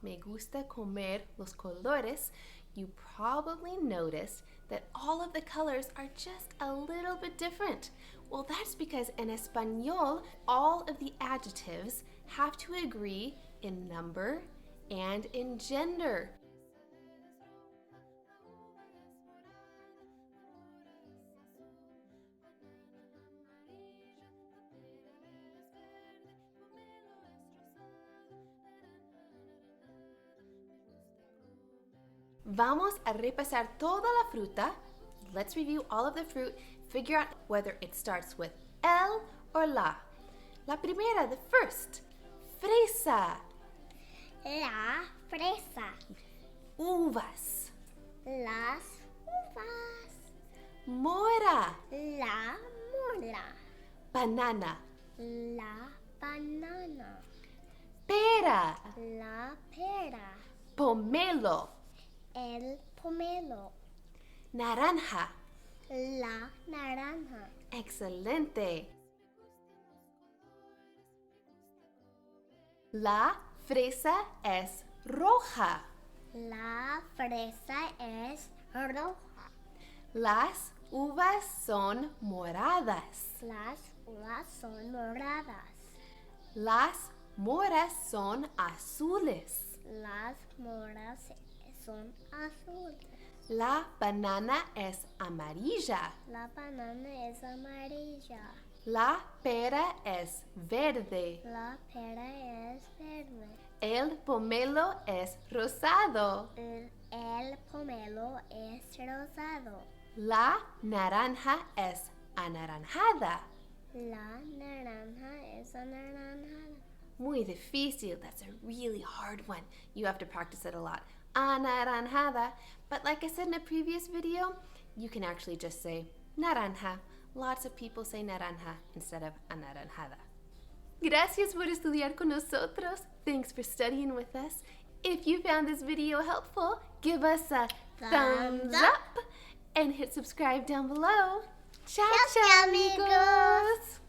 Me Gusta Comer los Colores, you probably noticed that all of the colors are just a little bit different. Well, that's because in Espanol, all of the adjectives have to agree in number and in gender. Vamos a repasar toda la fruta. Let's review all of the fruit, figure out whether it starts with el or la. La primera, the first, fresa. La fresa. Uvas. Las uvas. Mora. La mora. Banana. La banana. Pera. La pera. Pomelo. El pomelo. Naranja. La naranja. Excelente. La fresa es roja. La fresa es roja. Las uvas son moradas. Las uvas son moradas. Las moras son azules. Las moras son azules. La banana es amarilla. La banana es amarilla. La pera es verde. La pera es verde. El pomelo es rosado. El pomelo es rosado. La naranja es anaranjada. La naranja es anaranjada. Muy difícil. That's a really hard one. You have to practice it a lot. Anaranjada. But like I said in a previous video, you can actually just say naranja. Lots of people say naranja instead of anaranjada. Gracias por estudiar con nosotros. Thanks for studying with us. If you found this video helpful, give us a thumbs up and hit subscribe down below. Ciao, ciao, amigos.